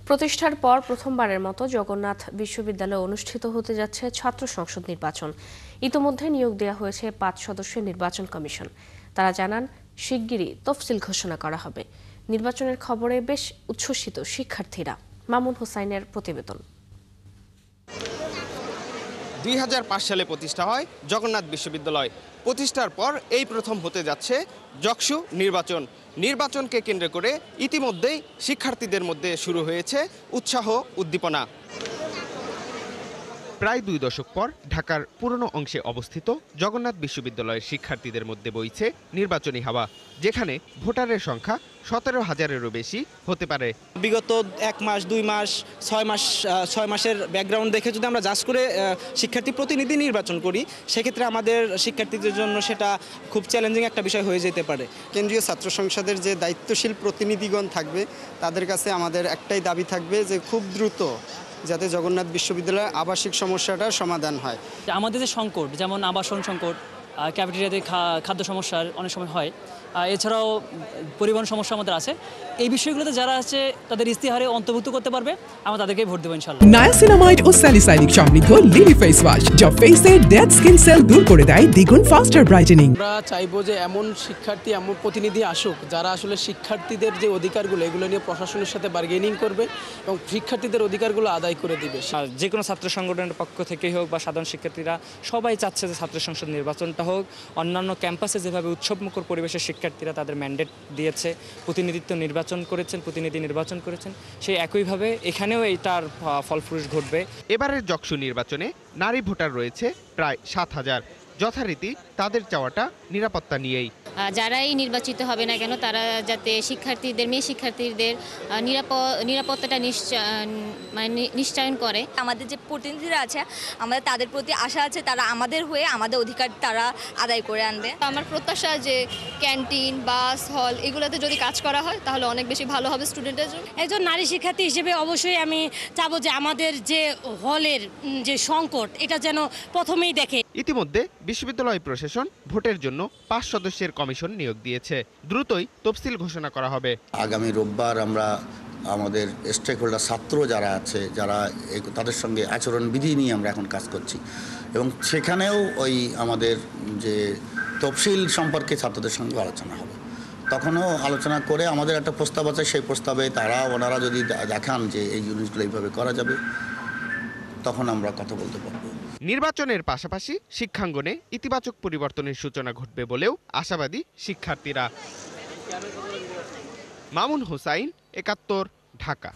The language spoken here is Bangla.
প্রতিষ্ঠার পর প্রথমবারের মতো জগন্নাথ বিশ্ববিদ্যালয়ে অনুষ্ঠিত হতে যাচ্ছে ছাত্র সংসদ নির্বাচন। ইতোমধ্যে নিয়োগ দেওয়া হয়েছে ৫ সদস্যের নির্বাচন কমিশন। তারা জানান, শিগগিরই তফসিল ঘোষণা করা হবে। নির্বাচনের খবরে বেশ উচ্ছ্বসিত শিক্ষার্থীরা। মামুন হোসাইনের প্রতিবেদন। ২০০৫ সালে প্রতিষ্ঠা হয় জগন্নাথ বিশ্ববিদ্যালয়। প্রতিষ্ঠার পর এই প্রথম হতে যাচ্ছে যকসু নির্বাচন। নির্বাচনকে কেন্দ্র করে ইতিমধ্যেই শিক্ষার্থীদের মধ্যে শুরু হয়েছে উৎসাহ উদ্দীপনা। প্রায় ২ দশক পর ঢাকার পুরনো অংশে অবস্থিত জগন্নাথ বিশ্ববিদ্যালয়ের শিক্ষার্থীদের মধ্যে বইছে নির্বাচনী হাওয়া, যেখানে ভোটারের সংখ্যা ১৭,০০০-এরও বেশি হতে পারে। বিগত ১ মাস ২ মাস ৬ মাসের ব্যাকগ্রাউন্ড দেখে যদি আমরা জাজ করে শিক্ষার্থী প্রতিনিধি নির্বাচন করি, সেক্ষেত্রে আমাদের শিক্ষার্থীদের জন্য সেটা খুব চ্যালেঞ্জিং একটা বিষয় হয়ে যেতে পারে। কেন্দ্রীয় ছাত্র সংসদের যে দায়িত্বশীল প্রতিনিধিগণ থাকবে, তাদের কাছে আমাদের একটাই দাবি থাকবে যে খুব দ্রুত যাতে জগন্নাথ বিশ্ববিদ্যালয়ের আবাসিক সমস্যাটার সমাধান হয়। আমাদের যে সংকট, যেমন আবাসন সংকট, ক্যাফেটেরিয়াতে খাদ্য সমস্যার অনেক সময় হয়, এছাড়াও পরিবহন সমস্যা আমাদের আছে। এই বিষয়গুলোতে যারা আছে তাদের ইস্তিহারে অন্তর্ভুক্ত করতে পারবে, আমরা তাদেরকে ভোট দেবো ইনশাআল্লাহ। নায়াসিনামাইড ও স্যালিসাইলিক সমৃদ্ধ লিলি ফেস ওয়াশ, যা ফেসের ডেড স্কিন সেল দূর করে দেয় দ্বিগুণ ফাস্টার ব্রাইটেনিং। আমরা চাইবো যে এমন শিক্ষার্থী, এমন প্রতিনিধি আসুক যারা আসলে শিক্ষার্থীদের যে অধিকারগুলো এগুলো নিয়ে প্রশাসনের সাথে বার্গেনিং করবে এবং শিক্ষার্থীদের অধিকারগুলো আদায় করে দিবে। যে কোনো ছাত্র সংগঠনের পক্ষ থেকেই হোক বা সাধারণ শিক্ষার্থীরা সবাই চাচ্ছে যে ছাত্র সংসদ নির্বাচনটা হোক। অন্যান্য ক্যাম্পাসে যেভাবে উৎসবমুখর পরিবেশের শিক্ষার্থীরা তাদের ম্যান্ডেট দিয়েছে, প্রতিনিধি নির্বাচন করেছেন, সেই একইভাবে এখানেও এটার ফলপ্রসূ ঘটবে। এবারের যকসু নির্বাচনে নারী ভোটার রয়েছে প্রায় ৭,০০০। যথারীতি তাদের চাওয়াটা নিরাপত্তা নিয়েই। যারাই নির্বাচিত হবে না কেন, তারা যাতে মেয়ে শিক্ষার্থীদের নিরাপত্তাটা নিশ্চয়ন করে। আমাদের যে প্রতিনিধিরা আছে, আমাদের তাদের প্রতি আশা আছে তারা আমাদের হয়ে আমাদের অধিকার তারা আদায় করে আনবে। আমার প্রত্যাশা যে ক্যান্টিন, বাস, হল এগুলোতে যদি কাজ করা হয় তাহলে অনেক বেশি ভালো হবে স্টুডেন্টের জন্য। একজন নারী শিক্ষার্থী হিসেবে অবশ্যই আমি চাবো যে আমাদের যে হলের যে সংকট, এটা যেন প্রথমেই দেখে। ইতিমধ্যে বিশ্ববিদ্যালয় প্রশাসন ভোটের জন্য ৫ সদস্যের কমিশন নিয়োগ দিয়েছে। দ্রুতই তফসিল ঘোষণা করা হবে। আগামী রোববার আমরা আমাদের স্টেক হোল্ডার ছাত্র যারা আছে, যারা তাদের সঙ্গে আচরণবিধি নিয়ে আমরা এখন কাজ করছি এবং সেখানেও ওই আমাদের যে তফসিল সম্পর্কে ছাত্রদের সঙ্গে আলোচনা হবে। তখনও আলোচনা করে আমাদের একটা প্রস্তাব আছে, সেই প্রস্তাবে ওনারা যদি দেখান যে এই জিনিসগুলো এইভাবে করা যাবে, তখন আমরা কথা বলতে পারবো। নির্বাচনের পাশাপাশি শিক্ষাঙ্গনে ইতিবাচক পরিবর্তনের সূচনা ঘটবে বলেও আশাবাদী শিক্ষার্থীরা। মামুন হোসাইন, ৭১, ঢাকা।